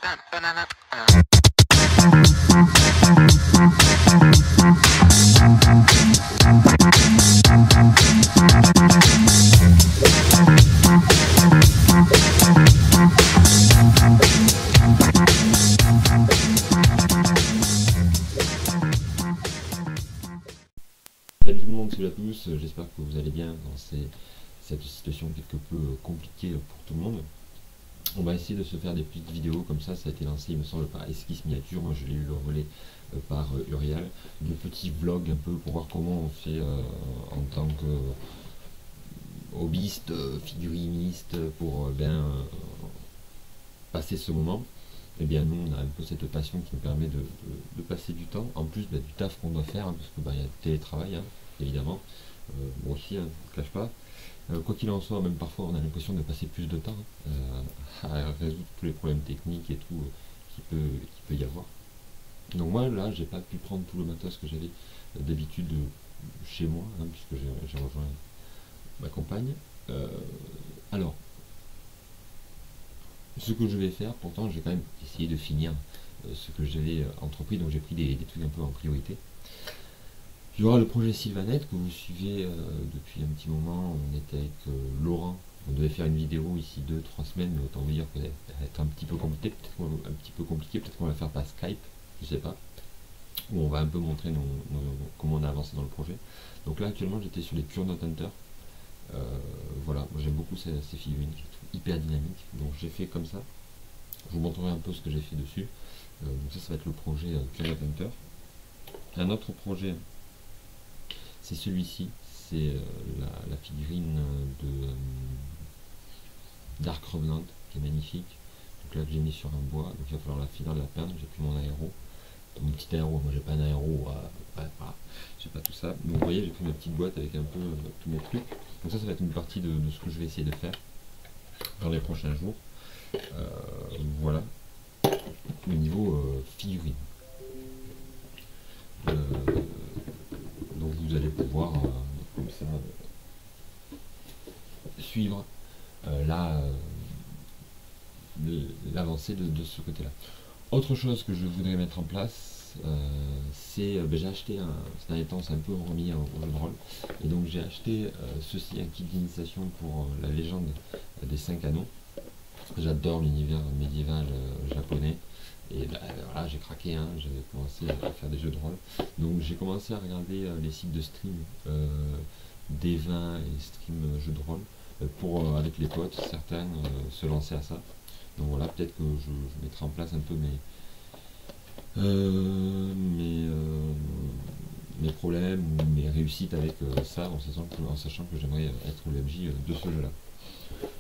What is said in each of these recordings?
Salut tout le monde, salut à tous, j'espère que vous allez bien dans cette situation quelque peu compliquée pour tout le monde. On va essayer de se faire des petites vidéos comme ça a été lancé il me semble par Esquisse Miniature, moi je l'ai eu le relais par Uriel, de petits vlogs un peu pour voir comment on fait en tant que hobbyiste, figuriniste pour passer ce moment. Et bien nous on a un peu cette passion qui nous permet de passer du temps, en plus du taf qu'on doit faire, parce que il y a le télétravail évidemment, moi aussi je ne le cache pas. Quoi qu'il en soit, même parfois on a l'impression de passer plus de temps à résoudre tous les problèmes techniques et tout qu'il peut y avoir. Donc moi là j'ai pas pu prendre tout le matos que j'avais d'habitude chez moi, puisque j'ai rejoint ma compagne. Alors ce que je vais faire, pourtant j'ai quand même essayé de finir ce que j'avais entrepris, donc j'ai pris des trucs un peu en priorité. Il y aura le projet Sylvanette que vous suivez depuis un petit moment. On était avec Laurent, on devait faire une vidéo ici 2-3 semaines, mais autant vous dire qu'elle va être un petit peu compliquée, peut-être qu'on va la faire par Skype, je sais pas, où on va un peu montrer comment on a avancé dans le projet. Donc là actuellement j'étais sur les Pure Note Hunter. Voilà, moi j'aime beaucoup ces figurines, je les trouve hyper dynamiques, donc j'ai fait comme ça. Je vous montrerai un peu ce que j'ai fait dessus. Donc ça va être le projet Pure Note Hunter. Un autre projet, c'est celui-ci, c'est la figurine de Dark Revenant, qui est magnifique. Donc là que j'ai mis sur un bois, donc il va falloir la finir de la peindre. J'ai pris mon aéro, mon petit aéro, moi j'ai pas un aéro, j'ai pas tout ça. Donc vous voyez, j'ai pris ma petite boîte avec un peu tous mes trucs. Donc ça va être une partie de ce que je vais essayer de faire dans les prochains jours. Voilà, au niveau figurine. Donc vous allez pouvoir comme ça suivre l'avancée de ce côté là. Autre chose que je voudrais mettre en place, c'est j'ai acheté ces derniers temps, c'est un peu remis au jeu de rôle, et donc j'ai acheté ceci, un kit d'initiation pour la légende des 5 anneaux. J'adore l'univers médiéval japonais. Et voilà, j'ai craqué, j'avais commencé à faire des jeux de rôle. Donc j'ai commencé à regarder les sites de stream D20 et stream jeux de rôle pour, avec les potes, certains se lancer à ça. Donc voilà, peut-être que je mettrai en place un peu mes problèmes ou mes réussites avec ça, en sachant que j'aimerais être le MJ de ce jeu-là.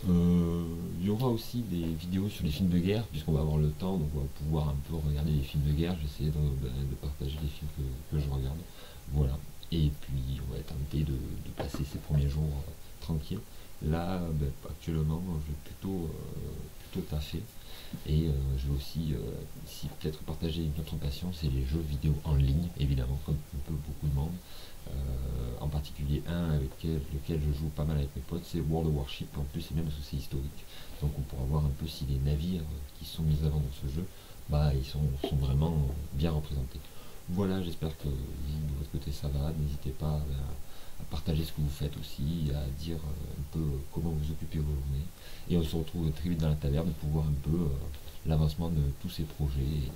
Il y aura aussi des vidéos sur les films de guerre, puisqu'on va avoir le temps, donc on va pouvoir un peu regarder les films de guerre. J'essaie de partager les films que je regarde. Voilà. Et puis on va tenter de passer ces premiers jours tranquilles. Là, actuellement, je vais plutôt taffer. Et je vais aussi ici peut-être partager une autre passion, c'est les jeux vidéo en ligne, évidemment, comme un peu beaucoup de monde. En particulier un avec lequel je joue pas mal avec mes potes, c'est World of Warship. En plus c'est même parce que c'est historique, donc on pourra voir un peu si les navires qui sont mis avant dans ce jeu, ils sont vraiment bien représentés. Voilà, j'espère que vous de votre côté ça va. N'hésitez pas à partager ce que vous faites aussi, à dire un peu comment vous occupez vos journées, et on se retrouve très vite dans la taverne pour voir un peu l'avancement de tous ces projets